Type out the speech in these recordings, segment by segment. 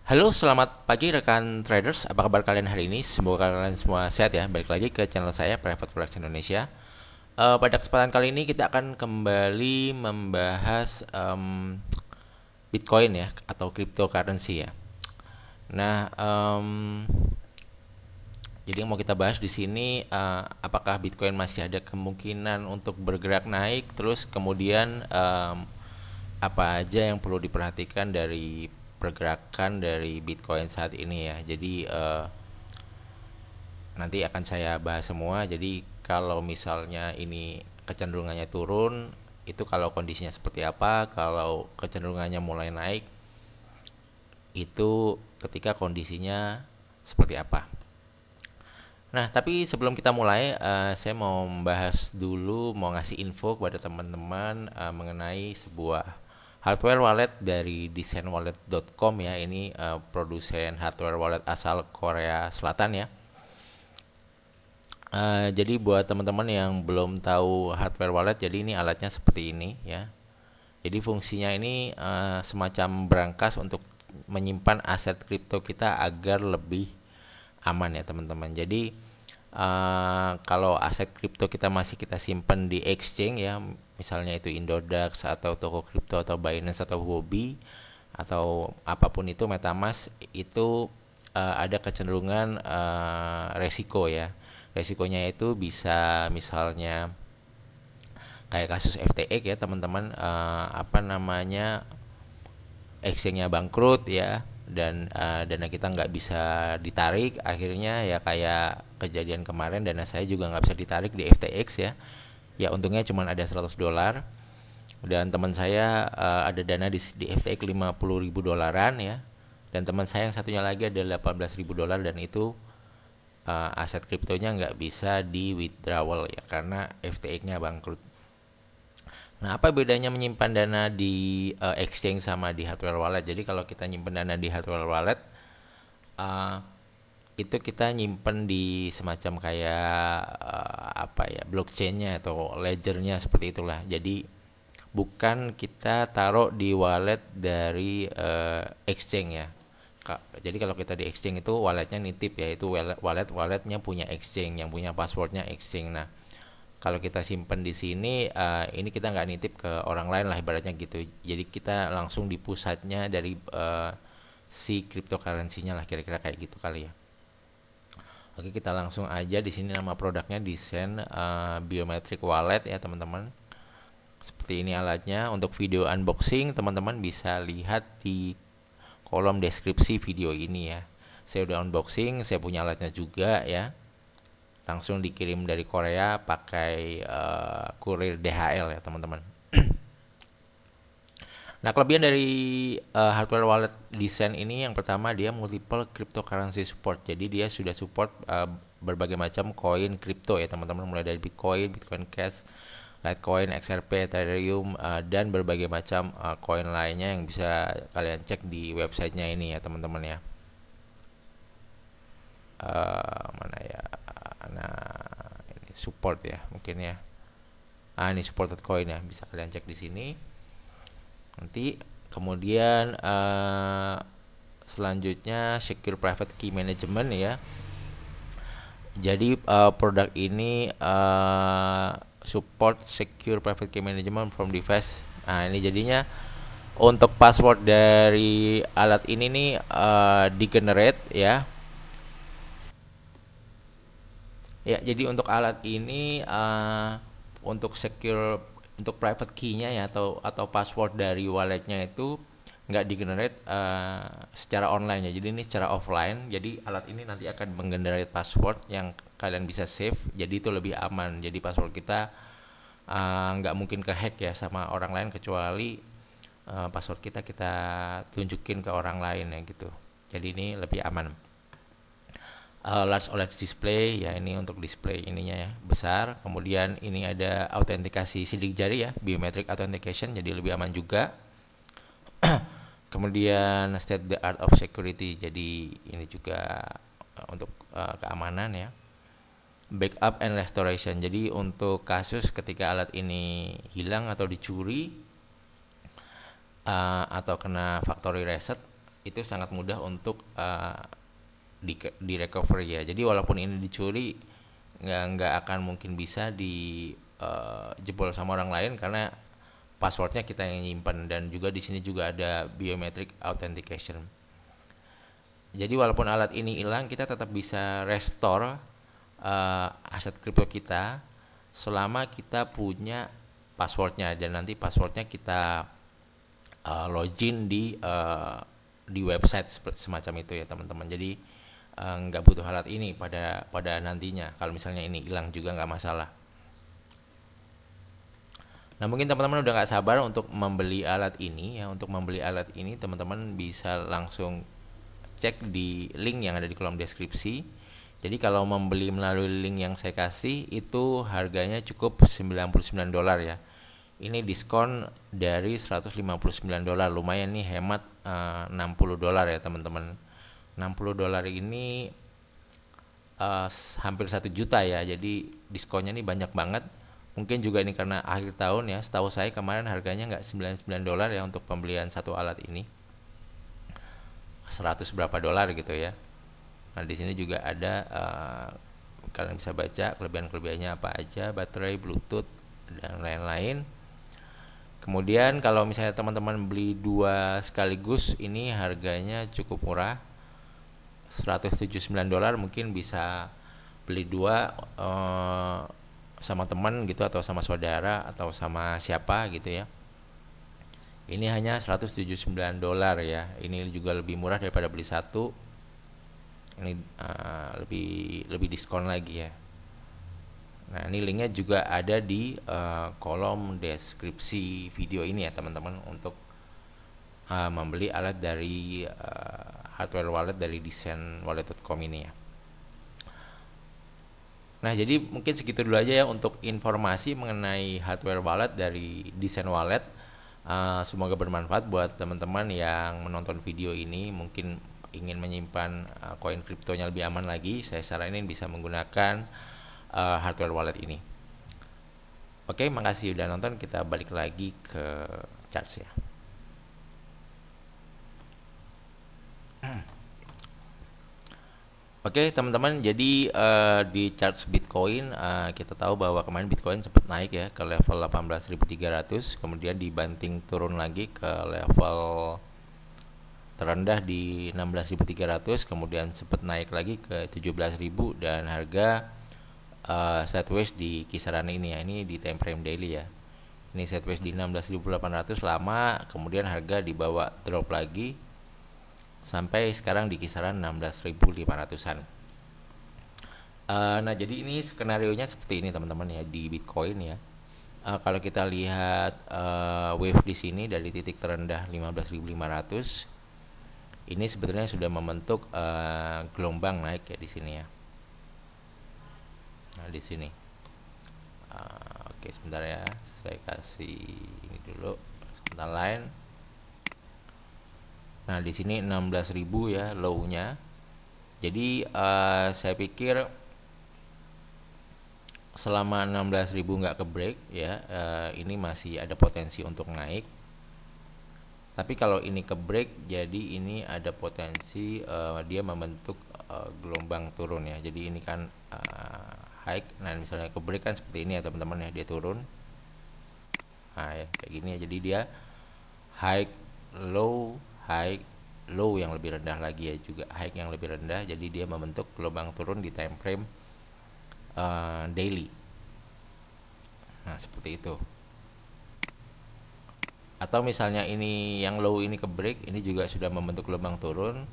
Halo, selamat pagi rekan traders. Apa kabar kalian hari ini? Semoga kalian semua sehat ya. Balik lagi ke channel saya, Private Forex Indonesia. Pada kesempatan kali ini kita akan kembali membahas Bitcoin ya, atau cryptocurrency ya. Nah, jadi yang mau kita bahas di sini, apakah Bitcoin masih ada kemungkinan untuk bergerak naik? Terus kemudian apa aja yang perlu diperhatikan dari pergerakan dari Bitcoin saat ini ya. Jadi nanti akan saya bahas semua. Jadi kalau misalnya ini kecenderungannya turun, itu kalau kondisinya seperti apa, kalau kecenderungannya mulai naik, itu ketika kondisinya seperti apa. Nah, tapi sebelum kita mulai, saya mau membahas dulu, mau ngasih info kepada teman-teman mengenai sebuah hardware wallet dari designwallet.com ya. Ini produsen hardware wallet asal Korea Selatan ya. Jadi buat teman-teman yang belum tahu hardware wallet, jadi ini alatnya seperti ini ya. Jadi fungsinya ini semacam brankas untuk menyimpan aset kripto kita agar lebih aman ya teman-teman. Jadi kalau aset kripto kita masih kita simpan di exchange ya, misalnya itu Indodax atau toko kripto atau Binance atau Huobi atau apapun itu MetaMask, itu ada kecenderungan resiko ya. Resikonya itu bisa misalnya kayak kasus FTX ya teman-teman, apa namanya, exchange-nya bangkrut ya, dan dana kita nggak bisa ditarik, akhirnya ya kayak kejadian kemarin dana saya juga nggak bisa ditarik di FTX ya. Ya untungnya cuma ada 100 dolar, dan teman saya ada dana di FTX 50 ribu dolaran ya, dan teman saya yang satunya lagi ada 18 ribu dolar, dan itu aset kriptonya nggak bisa di withdrawal ya karena FTX-nya bangkrut. Nah, apa bedanya menyimpan dana di exchange sama di hardware wallet? Jadi kalau kita nyimpan dana di hardware wallet, uh, itu kita nyimpan di semacam kayak apa ya, blockchainnya atau ledgernya seperti itulah. Jadi bukan kita taruh di wallet dari exchange ya. Jadi kalau kita di exchange itu walletnya nitip ya, itu walletnya punya exchange, yang punya passwordnya exchange. Nah, kalau kita simpen di sini, ini kita nggak nitip ke orang lain lah ibaratnya gitu. Jadi kita langsung di pusatnya dari si cryptocurrency-nya lah, kira-kira kayak gitu kali ya. Oke, kita langsung aja. Di sini nama produknya Design Biometric Wallet ya teman-teman. Seperti ini alatnya. Untuk video unboxing teman-teman bisa lihat di kolom deskripsi video ini ya. Saya udah unboxing, saya punya alatnya juga ya. Langsung dikirim dari Korea pakai kurir DHL ya teman-teman. Nah, kelebihan dari hardware wallet design ini, yang pertama dia multiple cryptocurrency support. Jadi dia sudah support berbagai macam koin kripto ya teman-teman, mulai dari Bitcoin, Bitcoin Cash, Litecoin, XRP, Ethereum, dan berbagai macam koin lainnya yang bisa kalian cek di websitenya ini ya teman-teman ya. Mana ya? Nah, ini support ya mungkin ya. Ini supported coin ya, bisa kalian cek di sini. Nanti kemudian selanjutnya secure private key management ya. Jadi produk ini support secure private key management from device. Nah, ini jadinya untuk password dari alat ini nih di-generate ya. Ya, jadi untuk alat ini untuk secure, untuk private key-nya ya, atau password dari walletnya itu nggak di-generate secara online ya. Jadi ini secara offline. Jadi alat ini nanti akan menggenerate password yang kalian bisa save. Jadi itu lebih aman. Jadi password kita nggak mungkin ke-hack ya sama orang lain, kecuali password kita tunjukin ke orang lain ya gitu. Jadi ini lebih aman. Large OLED display ya, ini untuk display ininya ya besar. Kemudian ini ada autentikasi sidik jari ya, biometric authentication, jadi lebih aman juga. Kemudian state the art of security, jadi ini juga untuk keamanan ya. Backup and restoration, jadi untuk kasus ketika alat ini hilang atau dicuri atau kena factory reset, itu sangat mudah untuk di recovery ya. Jadi walaupun ini dicuri, nggak akan mungkin bisa di jebol sama orang lain karena passwordnya kita yang nyimpan, dan juga di sini juga ada biometric authentication. Jadi walaupun alat ini hilang, kita tetap bisa restore aset kripto kita selama kita punya passwordnya, dan nanti passwordnya kita login di website semacam itu ya teman-teman. Jadi nggak butuh alat ini pada nantinya. Kalau misalnya ini hilang juga nggak masalah. Nah, mungkin teman-teman udah nggak sabar untuk membeli alat ini ya. Untuk membeli alat ini teman-teman bisa langsung cek di link yang ada di kolom deskripsi. Jadi kalau membeli melalui link yang saya kasih itu harganya cukup $99 ya. Ini diskon dari $159, lumayan nih, hemat $60 ya teman-teman. $60 ini hampir 1 juta ya. Jadi diskonnya nih banyak banget. Mungkin juga ini karena akhir tahun ya. Setahu saya kemarin harganya nggak $99 ya untuk pembelian satu alat ini. 100 berapa dolar gitu ya. Nah, di sini juga ada kalian bisa baca kelebihan-kelebihannya apa aja, baterai, Bluetooth dan lain-lain. Kemudian kalau misalnya teman-teman beli 2 sekaligus, ini harganya cukup murah. $179, mungkin bisa beli 2 sama teman gitu, atau sama saudara, atau sama siapa gitu ya. Ini hanya $179 ya. Ini juga lebih murah daripada beli satu. Ini lebih diskon lagi ya. Nah, ini linknya juga ada di kolom deskripsi video ini ya teman-teman, untuk membeli alat dari hardware wallet dari desainwallet.com ini ya. Nah, jadi mungkin segitu dulu aja ya untuk informasi mengenai hardware wallet dari Desain Wallet. Semoga bermanfaat buat teman-teman yang menonton video ini. Mungkin ingin menyimpan koin kriptonya lebih aman lagi, saya saranin bisa menggunakan hardware wallet ini. Oke, makasih udah nonton. Kita balik lagi ke charts ya. Oke teman-teman, jadi di charts Bitcoin kita tahu bahwa kemarin Bitcoin sempat naik ya ke level 18.300, kemudian dibanting turun lagi ke level terendah di 16.300, kemudian sempat naik lagi ke 17.000, dan harga sideways di kisaran ini ya. Ini di time frame daily ya. Ini sideways di 16.800 lama, kemudian harga dibawa drop lagi sampai sekarang di kisaran 16.500-an. Nah, jadi ini skenarionya seperti ini teman-teman ya di Bitcoin ya. Kalau kita lihat wave di sini dari titik terendah 15.500, ini sebetulnya sudah membentuk gelombang naik ya di sini ya. Nah, di sini. Oke, sebentar ya. Saya kasih ini dulu. Sebentar lain. Nah, di sini 16.000 ya low-nya. Jadi saya pikir selama 16.000 nggak ke break ya, ini masih ada potensi untuk naik. Tapi kalau ini ke break, jadi ini ada potensi dia membentuk gelombang turun ya. Jadi ini kan high. Nah, misalnya ke break kan seperti ini ya teman-teman ya, dia turun. Nah, ya, kayak gini ya. Jadi dia high low yang lebih rendah lagi ya, juga high yang lebih rendah. Jadi dia membentuk gelombang turun di time frame daily. Nah, seperti itu. Atau misalnya ini yang low ini ke break, ini juga sudah membentuk gelombang turun.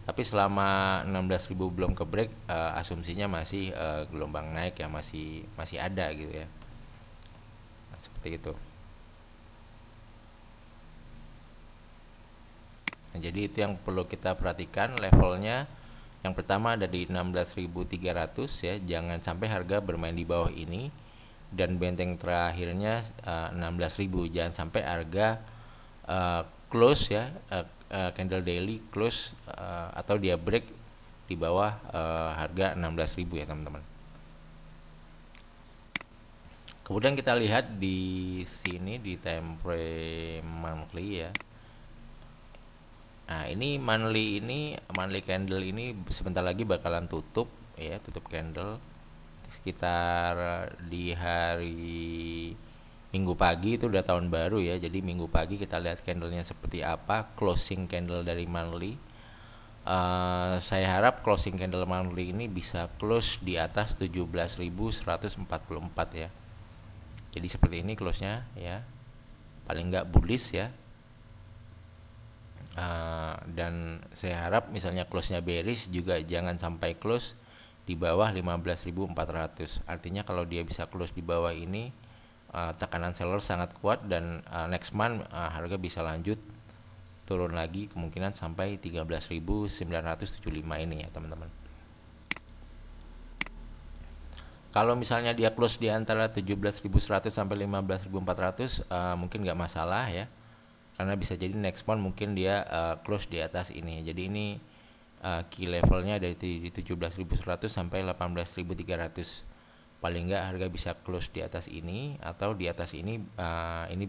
Tapi selama 16.000 belum ke break, asumsinya masih gelombang naik ya, masih ada gitu ya. Nah, seperti itu. Nah, jadi itu yang perlu kita perhatikan levelnya. Yang pertama ada di 16.300 ya, jangan sampai harga bermain di bawah ini. Dan benteng terakhirnya 16.000, jangan sampai harga close ya, candle daily close atau dia break di bawah harga 16.000 ya teman-teman. Kemudian kita lihat di sini di time frame monthly ya. Nah, ini monthly candle ini sebentar lagi bakalan tutup ya, tutup candle sekitar di hari Minggu pagi. Itu udah tahun baru ya. Jadi Minggu pagi kita lihat candlenya seperti apa, closing candle dari monthly. Saya harap closing candle monthly ini bisa close di atas 17.144 ya. Jadi seperti ini close-nya ya. Paling nggak bullish ya. Dan saya harap misalnya close-nya bearish juga jangan sampai close di bawah 15.400. Artinya kalau dia bisa close di bawah ini, tekanan seller sangat kuat dan next month harga bisa lanjut turun lagi kemungkinan sampai 13.975 ini ya teman-teman. Kalau misalnya dia close di antara 17.100 sampai 15.400 mungkin nggak masalah ya, karena bisa jadi next month mungkin dia close di atas ini. Jadi ini key levelnya dari 17.100 sampai 18.300. Paling nggak harga bisa close di atas ini, atau di atas ini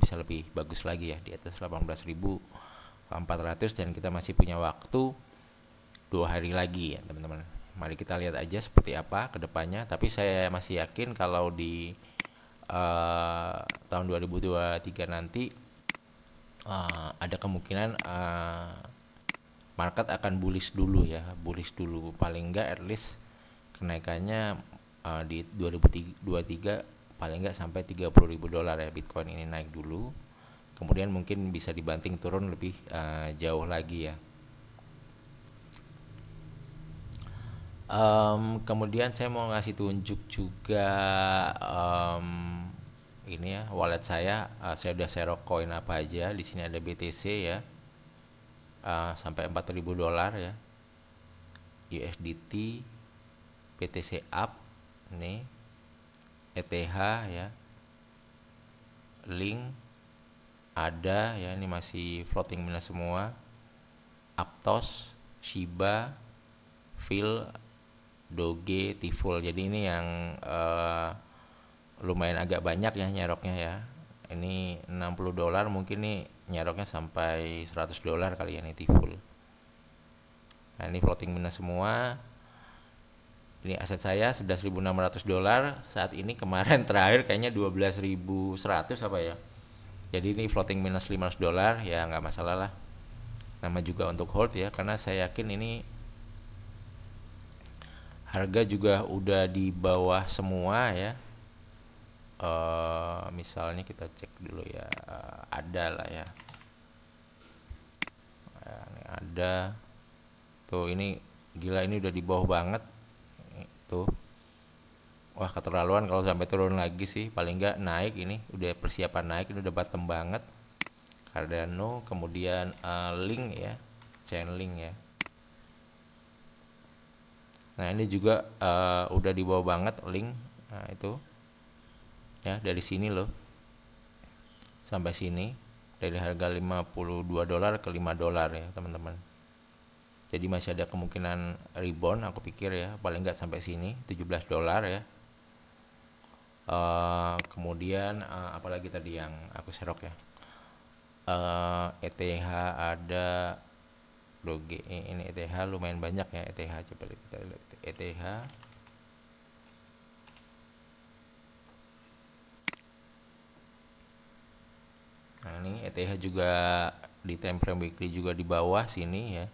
bisa lebih bagus lagi ya, di atas 18.400, dan kita masih punya waktu 2 hari lagi ya teman-teman. Mari kita lihat aja seperti apa kedepannya. Tapi saya masih yakin kalau di tahun 2023 nanti ada kemungkinan market akan bullish dulu ya, paling nggak at least kenaikannya di 2023 paling nggak sampai $30.000 ya, Bitcoin ini naik dulu, kemudian mungkin bisa dibanting turun lebih jauh lagi ya. Kemudian saya mau ngasih tunjuk juga ini ya, wallet saya udah share coin apa aja. Di sini ada BTC ya, sampai $4.000 ya, USDT, BTC Up nih, ETH ya, Link ada ya, ini masih floating minus semua, Aptos, Shiba, Phil, Doge, Tiful. Jadi ini yang lumayan agak banyak ya nyeroknya ya. Ini $60 mungkin nih nyeroknya sampai $100 kali ya nih Tiful. Nah ini floating minus semua. Ini aset saya $11.600 saat ini. Kemarin terakhir kayaknya 12.100 apa ya. Jadi ini floating minus $500 ya, nggak masalah lah. Nama juga untuk hold ya, karena saya yakin ini harga juga udah di bawah semua ya. Misalnya kita cek dulu ya, ada lah ya. Ini ada tuh, ini gila, ini udah di bawah banget tuh. Wah keterlaluan kalau sampai turun lagi sih. Paling nggak naik, ini udah persiapan naik, ini udah bottom banget. Cardano, kemudian Link ya, Chainlink ya. Nah ini juga udah di bawah banget Link. Nah itu ya, dari sini loh sampai sini, dari harga $52 ke $5 ya teman-teman. Jadi masih ada kemungkinan rebound aku pikir ya, paling nggak sampai sini $17 ya. Kemudian apalagi tadi yang aku serok ya, ETH ada, Doge, ini ETH lumayan banyak ya. ETH coba kita lihat ETH. Nah ini ETH juga di time frame weekly juga di bawah sini ya.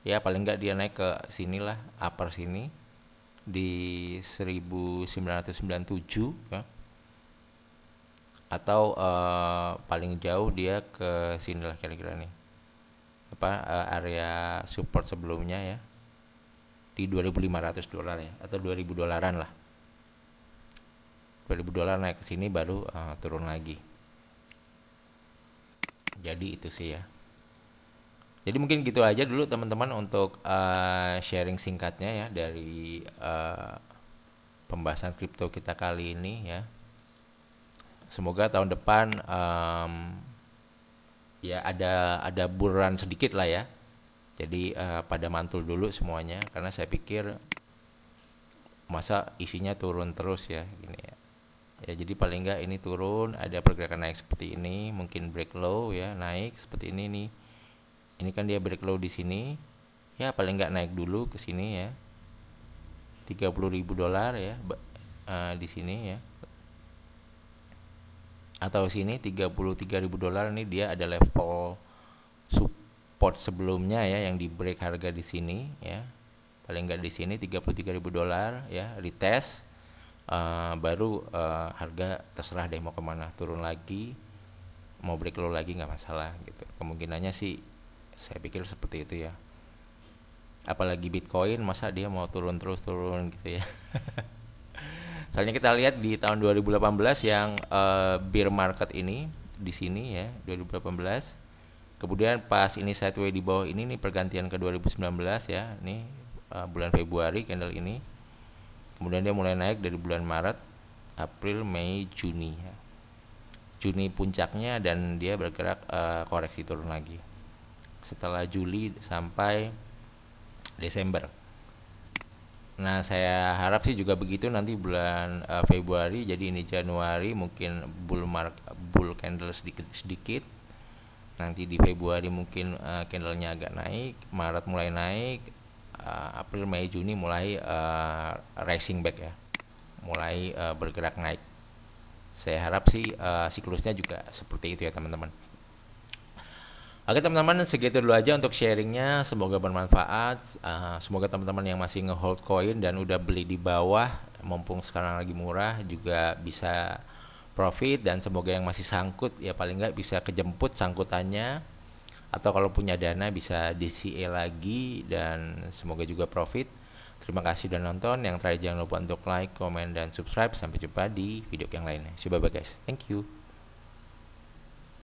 Ya paling nggak dia naik ke sinilah, upper sini di 1997 ya. Atau paling jauh dia ke sinilah kira-kira nih. Area support sebelumnya ya, di $2.500 ya, atau $2.000 lah. $2.000 naik ke sini baru turun lagi. Jadi itu sih ya. Jadi mungkin gitu aja dulu teman-teman untuk sharing singkatnya ya dari pembahasan kripto kita kali ini ya. Semoga tahun depan ya ada bull run sedikit lah ya. Jadi pada mantul dulu semuanya, karena saya pikir masa isinya turun terus ya gini ya. Ya jadi paling nggak ini turun, ada pergerakan naik seperti ini, mungkin break low ya, naik seperti ini nih. Ini kan dia break low di sini. Ya paling nggak naik dulu ke sini ya. $30.000 ya di sini ya. Atau sini $33.000 nih, dia ada level support sebelumnya ya yang di break harga di sini ya. Paling nggak di sini $33.000 ya, retest. Baru harga terserah deh mau kemana, turun lagi, mau break low lagi nggak masalah gitu. Kemungkinannya sih saya pikir seperti itu ya. Apalagi Bitcoin, masa dia mau turun terus turun gitu ya. Soalnya kita lihat di tahun 2018 yang bear market ini di sini ya, 2018. Kemudian pas ini sideways di bawah ini nih pergantian ke 2019 ya. Nih bulan Februari candle ini. Kemudian dia mulai naik dari bulan Maret, April, Mei, Juni ya. Juni puncaknya dan dia bergerak koreksi turun lagi. Setelah Juli sampai Desember. Nah, saya harap sih juga begitu nanti bulan Februari. Jadi ini Januari mungkin bull candle sedikit. Nanti di Februari mungkin candlenya agak naik, Maret mulai naik, April, Mei, Juni mulai rising back ya. Mulai bergerak naik. Saya harap sih siklusnya juga seperti itu ya teman-teman. Oke teman-teman, segitu dulu aja untuk sharingnya. Semoga bermanfaat. Semoga teman-teman yang masih ngehold koin dan udah beli di bawah, mumpung sekarang lagi murah, juga bisa profit. Dan semoga yang masih sangkut ya paling nggak bisa kejemput sangkutannya. Atau kalau punya dana bisa DCA lagi, dan semoga juga profit. Terima kasih sudah nonton. Yang terakhir jangan lupa untuk like, comment, dan subscribe. Sampai jumpa di video yang lainnya. Bye bye guys. Thank you.